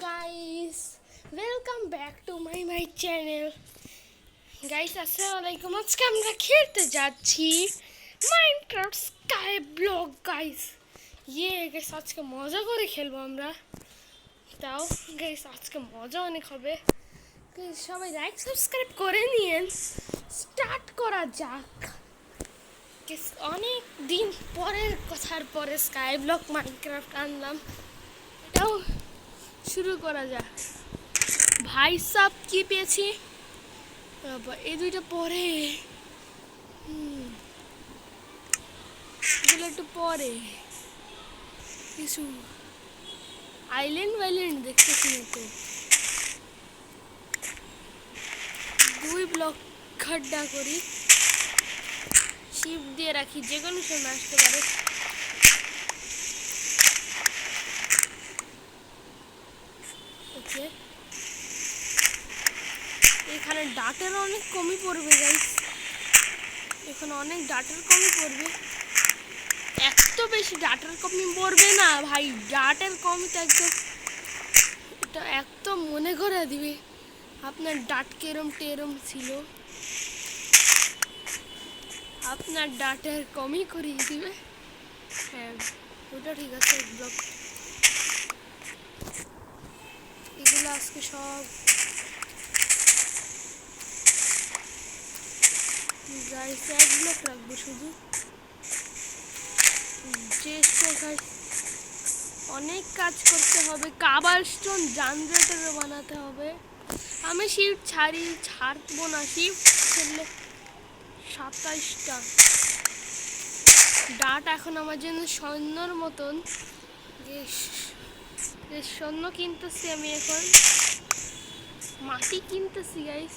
Guys, welcome back to my channel. Guys, আসসালামু আলাইকুম। আজকে আমরা খেলতে যাচ্ছি Minecraft sky block. Guys guys, আজকে মজা করে খেলবো আমরা। তাও গাইস, আজকে মজা অনেক হবে। গাইস, সবাই লাইক সাবস্ক্রাইব করে নিয়েন। স্টার্ট করা যাক। গাইস, অনেক দিন পরের কথার পরে স্কাই ব্লক মাইনক্রাফট আনলাম। এটাও শুরু করা যাক। ভাই সাব কি পেয়েছি, এই দুইটা পরে, এগুলো একটু পরে। কিছু আইল্যান্ড দেখতেছি না তো। 2 ব্লক খাড্ডা করি, শিপ দিয়ে রাখি, যে কোনো সময় আসতে পারে। ওকে, এখানে ডাটের অনেক কমই পড়বে গাইস, এখানে অনেক ডাটের কমই পড়বে। এত বেশি ডাটের কমই পড়বে না ভাই, ডাটের কমই তো একদম, এটা একদম মনে করে দিবে আপনার ডাট কেরম টেরম ছিল, আপনার ডাটের কমই করিয়ে দিবে। হ্যাঁ, ওটা ঠিক আছে। ব্লক এগুলো আজকে সব গাইস 1 ব্লক রাখবো শুধু। অনেক কাজ করতে হবে, কাবার স্টোন জানরেটারও বানাতে হবে। আমি ছাড়বো না, শিফট ছেড়লে 27টা ডাট এখন আমার জন্য সৈন্যর মতন। সৈন্য কিনতেছি আমি, এখন মাটি কিনতেছি গাইস।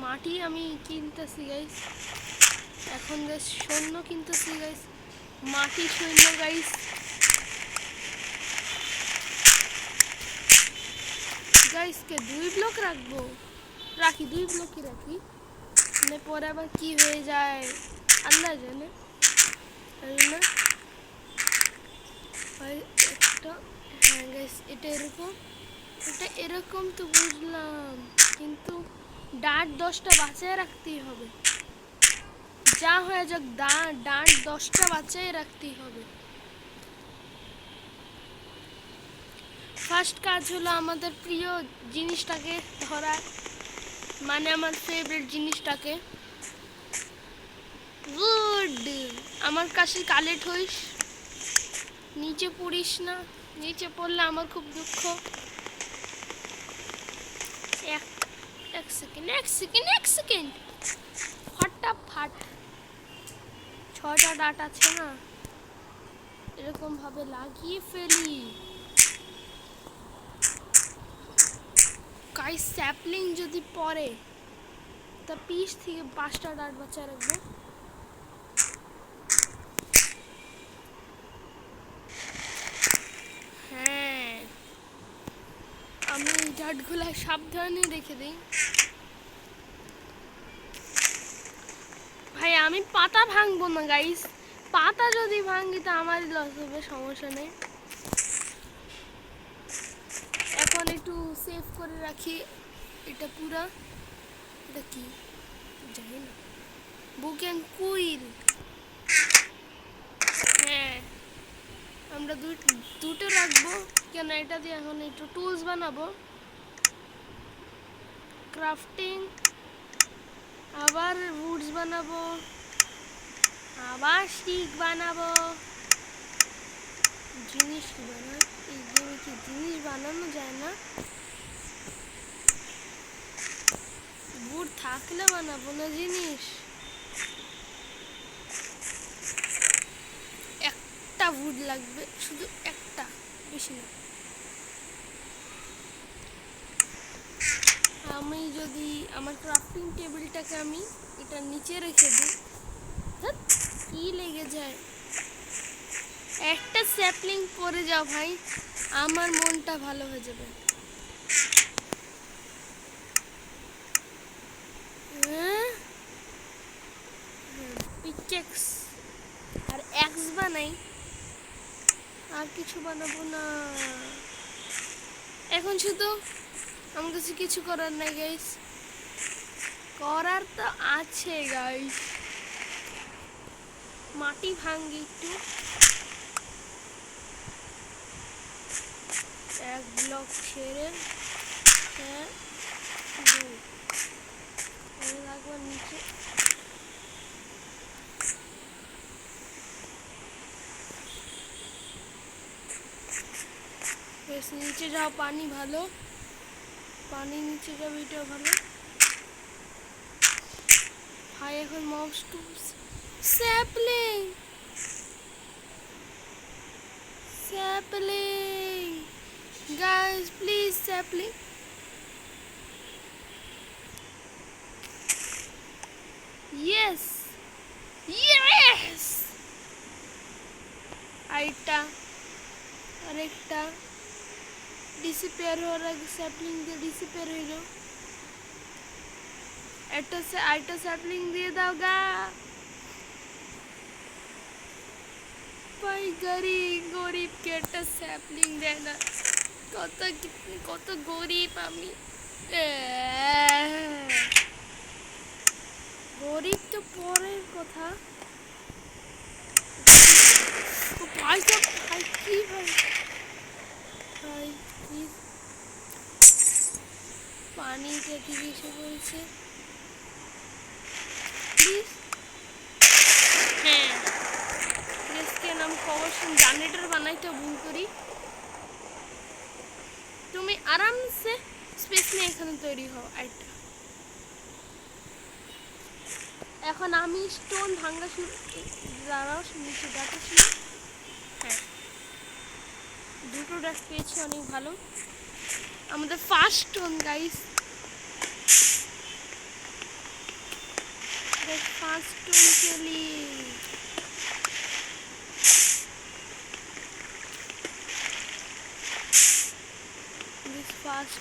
মাটি আমি কিনতেছি গাইস, এখন গাইস সৈন্য কিনতেছি গাইস, মাটি সৈন্য গাইস। গাইসকে 2 ব্লক রাখবো, রাখি 2 ব্লকই রাখি, মানে পরে আবার কি হয়ে যায় আল্লাহ জানে। না একটা, হ্যাঁ গাইস, এটা এরকম তো বুঝলাম, কিন্তু ডাট 10টা বাঁচিয়ে রাখতেই হবে। যা হয়ে যাক, ডাট 10টা বাঁচিয়ে রাখতেই হবে। ফার্স্ট কাজ হলো আমাদের প্রিয় জিনিসটাকে ধরা, মানে আমার ফেভারিট জিনিসটাকে। গুড, আমার কাছে কালেক্ট হইস, নিচে পড়িস না, নিচে পড়লে আমার খুব দুঃখ। এক সেকেন্ড ফটাফট। 6টা ডাট আছে না, এরকম ভাবে লাগিয়ে ফেলি। গাইস, স্যাপলিং যদি পড়ে তা পিস থেকে 5টা ডাট বাঁচিয়ে রাখবো। হ্যাঁ, আমি এই ডাটগুলো সাবধানে রেখে দিই। ভাই, আমি পাতা ভাঙবো না গাইস, পাতা যদি ভাঙি তা আমারই লস হবে, সমস্যা নেই। এখন একটু সেভ করে রাখি এটা পুরা। এটা কি জানি না, বুক অ্যান্ড কুইল। হ্যাঁ, আমরা দুটো রাখবো, কেন এটা দিয়ে এখন একটু টুলস বানাবো, ক্রাফটিং, আবার উডস বানাবো, আবার স্টিক বানাবো। জিনিস এই গেমে কি জিনিস বানানো যায় না? উড থাকলে বানাবো না জিনিস। একটা উড লাগবে, শুধু একটা, বেশি না। আমি যদি আমার ক্রাফটিং টেবিলটাকে আমি এটা নিচে রেখে দিই, কি লেগে যায়। একটা স্যাপলিং পরে যাও ভাই, আমার মনটা ভালো হয়ে যাবে। পিকেক্স আর এক্স বানাই, আর কিছু বানাবো না এখন, শুধু আমার কাছে কিছু করার নাই গাইস, করার তো আছে গাইস। মাটি ভাঙ্গি একটু, এক ব্লক ছেড়ে, হ্যাঁ লাগবে নিচে। বেশ নিচে যাও, পানি ভালো, পানি নিচে যাবে, এটাও ভালো। ভাই এখন মবস to sapling, sapling guys please, sapling. Yes yes, আরেকটা আরেকটা ডিসিপেয়ার হওয়ার আগে স্যাপলিং দিয়ে ডিসিপেয়ার হইল। একটা স্যাপলিং দিয়ে দাও গা ভাই, গরিবকে একটা স্যাপলিং দেয় না, কত গরিব আমি। গরিব তো পরের কথা, ভাই তো ভাই কি ভাই, ভাই প্লিজ পানিটা দিকে এসে বলছে প্লিজ। হ্যাঁ इसके नाम कॉवर्शन जनरेटर बनाइते भूल करी, তুমি আরাম সে স্পেস নিয়ে এখানে তৈরি হও। একটা এখন আমি স্টোন ভাঙা শুরু, দাঁড়াও নিচে যাচ্ছি। হ্যাঁ দুটো ডাক পেয়েছি, অনেক ভালো, আমাদের first stone guys, first stone চলি। Fast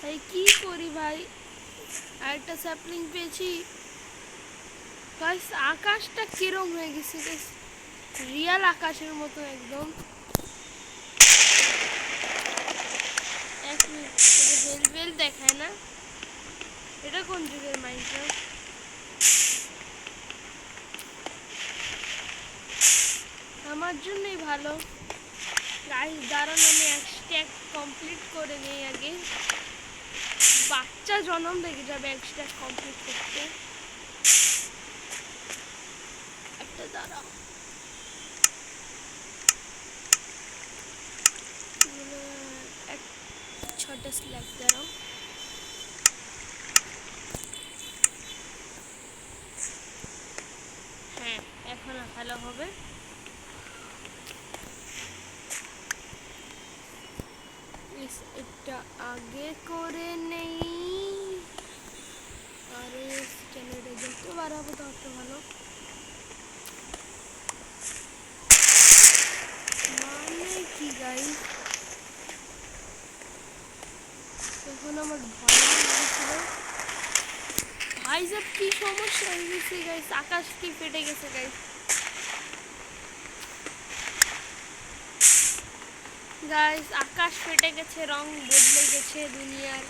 ভাই কি করি ভাই, আরেকটা স্যাপলিং পেয়েছি গাইস। আকাশটা কিরম হয়ে গেছে গাইস, রিয়েল আকাশের মতো একদম। এক মিনিট, হেলবেল দেখায় না, এটা কোন যুগের মাইনক্রাফট? আমার জন্যই ভালো গাইস। দাঁড়ান আমি এক স্ট্যাক কমপ্লিট করে নেই আগে, বাচ্চা জন্ম দেখে যাবে এক স্ট্যাক কমপ্লিট করতে। একটা দাঁড়াও, এক 6টা স্ল্যাব দাঁড়াও। হ্যাঁ এখন ভালো হবে। এটা আগে করে নেই, আরে চ্যানেলটা যত বাড়াবো তত ভালো। মানে কি গাইস, তখন আমার ভয় লাগছিল ভাই, সব কি সমস্যা হয়ে গেছে গাইস, আকাশ কি ফেটে গেছে গাইস। গাইস আকাশ ফেটে গেছে, রং বদলে গেছে দুনিয়ার।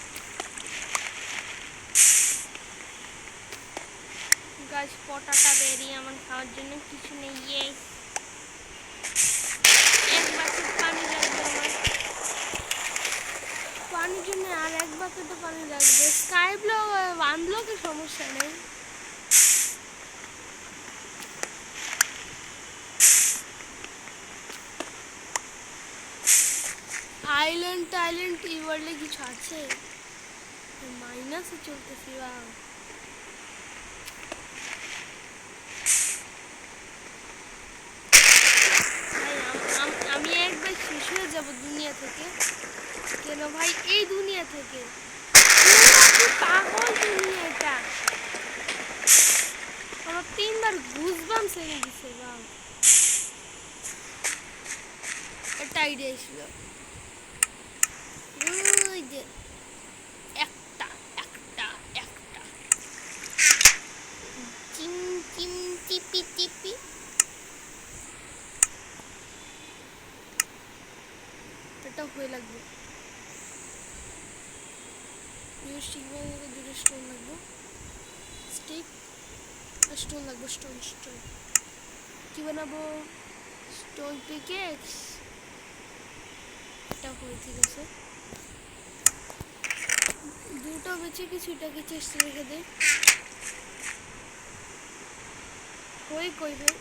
গাইস পটাটা বেরিয়ে আমার খাওয়ার জন্য কিছু নেই। এক বাকেট পানি লাগবে আমার, পানির জন্য আর এক বাকেটও পানি লাগবে। স্কাই ব্লক 1 ব্লকের সমস্যা নেই। আইল্যান্ড এই ওয়ার্ল্ডে কিছু আছে? মাইনাসে চলতেছি বা আমি একবার শেষ হয়ে যাব দুনিয়া থেকে। কেন ভাই, এই দুনিয়া থেকে পাগল দুনিয়া এটা। আমার 3বার গুজবাম্পস এনে দিছে। বাও, একটা আইডিয়া ছিল। ওই যে একটা একটা একটা চিম চিম টিপি টিপি। এটা হয়ে লাগবে। স্টিক বানাতে 2টা স্টোন লাগবে। স্টিক আর স্টোন লাগবে। স্টোন স্টোন কি বানাবো? Stone pickaxe. এটা হয়ে ঠিক আছে। 2টা বেঁচে কিছুটাকে চেষ্টা রেখে দে। হই কই ভাই?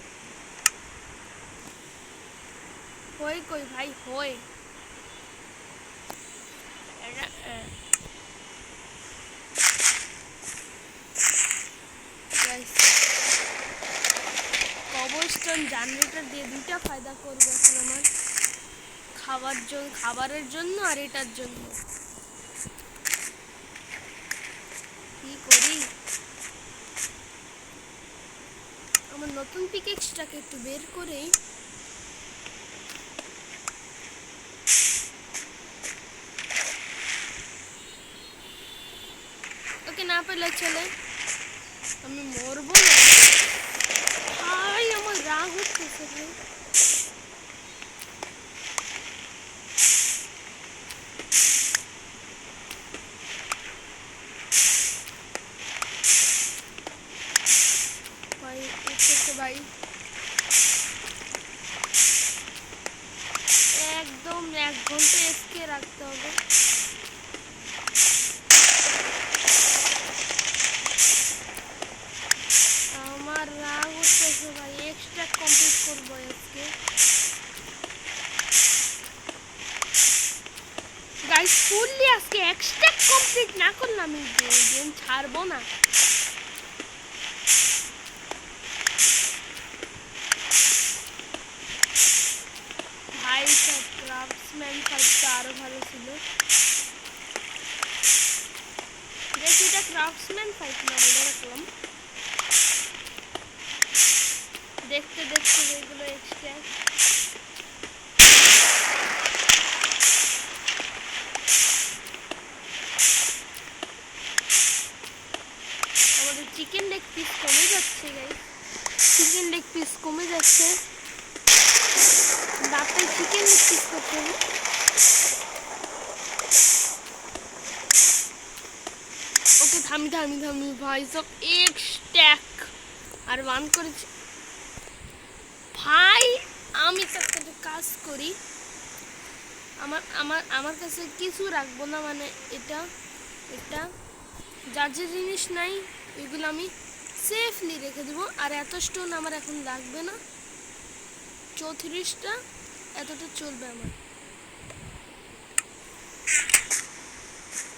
হই কই ভাই? হই কবলস্টোন জেনারেটর দিয়ে 2টা ফায়দা করবে এখন আমার। খাবারের জন্য আর এটার জন্য। কি করি? আমার নতুন পিকেক্সটাকে একটু বের করে ওকে না পেলে চলে, আমি মরবো না ভাই। আমার রাগ হচ্ছে ভাই। ভাই উঠতেছে ভাই। একদম 1 ঘন্টা এসকে রাখতে হবে। আমার রাগ উঠতেছে ভাই। এক্সট্রা কমপ্লিট করবো আজকে গাইস। ফুললি আজকে এক্সট্রা কমপ্লিট না করলে আমি গেম ছাড়বো না। ভাই সব ক্রাফটসম্যান ফাইটটা আরো ভালো ছিল। দেখি এটা ক্রাফটসম্যান ফাইট না বলে রাখলাম। দেখতে দেখতে এগুলো এক্সট্রা। আমাদের চিকেন লেগ পিস কমে যাচ্ছে গাইস। চিকেন লেগ পিস কমে যাচ্ছে। রাতে চিকেন লেগ পিস করতে হবে। ওকে থামি থামি থামি ভাই। সব এক স্ট্যাক আর 1 করেছি ভাই। আমি তো একটা কাজ করি। আমার আমার আমার কাছে কিছু রাখবো না, মানে এটা এটা যার যে জিনিস নাই এগুলো আমি সেফলি রেখে দেবো। আর এত স্টোন আমার এখন লাগবে না। 34টা এতটা চলবে আমার।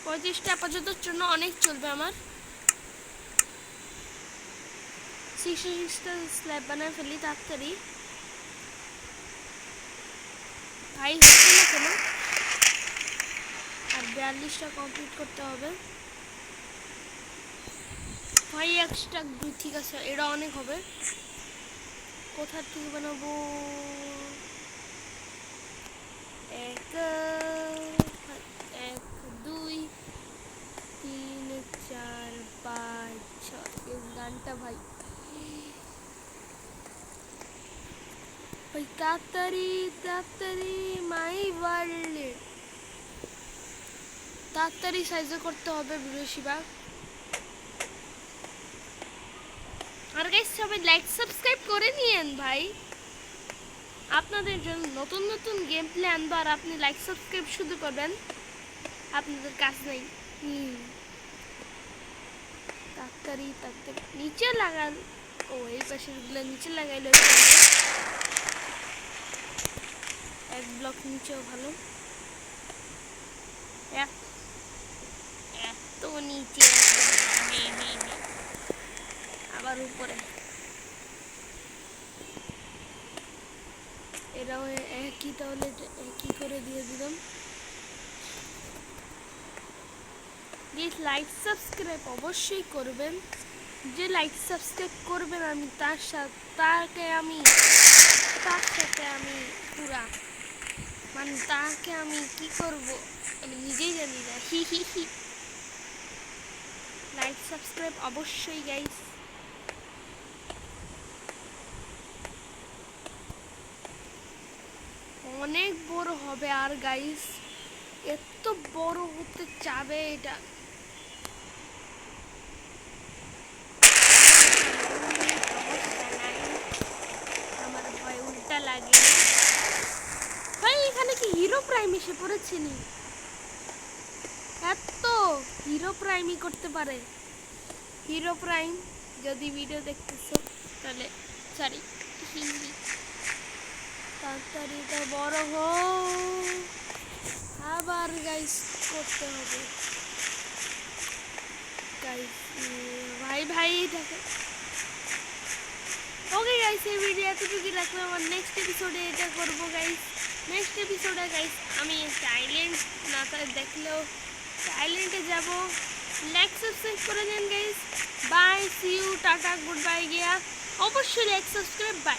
35টা আপাতত জন্য অনেক চলবে আমার। 66টা স্ল্যাব বানায় ফেলি তাড়াতাড়ি ভাই। হচ্ছে না কেন? আর 42টা কমপ্লিট করতে হবে ভাই। এক্সট্রা 2 ঠিক আছে, এটা অনেক হবে। কোথা থেকে বানাবো? 1 1 2 3 4 5 6 গানটা ভাই। ভাই তাড়াতাড়ি তাড়াতাড়ি মাই ওয়ার্ল্ড তাড়াতাড়ি সাইজে করতে হবে বেশিরভাগ। আর গাইস সবাই লাইক সাবস্ক্রাইব করে নিয়েন ভাই। আপনাদের জন্য নতুন নতুন গেম প্লে আনবো আর আপনি লাইক সাবস্ক্রাইব শুধু করবেন। আপনাদের কাজ নেই। তাড়াতাড়ি তাড়াতাড়ি নিচে লাগান। ও এই পাশের গুলো নিচে লাগাইলে 1 ব্লক নিচেও ভালো। এত নিচে আবার উপরে। এরাও একই, তাহলে একই করে দিয়ে দিলাম। প্লিজ লাইক সাবস্ক্রাইব অবশ্যই করবেন। যে লাইক সাবস্ক্রাইব করবেন আমি তার সাথে আমি পুরা মানে তাকে আমি কি করব আমি নিজেই জানি না। হি হি হি। লাইক সাবস্ক্রাইব অবশ্যই গাইস। অনেক বড় হবে আর গাইস এত বড় হতে চাবে এটা। আমার ভয় উল্টা লাগে ভাই। এখানে কি হিরো প্রাইম এসে পড়েছে নি? এত হিরো প্রাইমই করতে পারে। হিরো প্রাইম যদি ভিডিও দেখতেছো তাহলে সরি তাড়াতাড়ি এটা বড় হোক। আবার গাইস করতে হবে গাইস। ভাই ভাই দেখো। ওকে গাইস এই ভিডিও এতটুকুই রাখলাম। আমার নেক্সট এপিসোডে এটা করবো গাইস। নেক্সট এপিসোডে গাইস আমি একটা আইল্যান্ড না দেখলেও আইল্যান্ডে যাব। লাইক সাবস্ক্রাইব করে দেন guys. Bye, see you, tata, goodbye গিয়া। অবশ্যই লাইক সাবস্ক্রাইব বাই।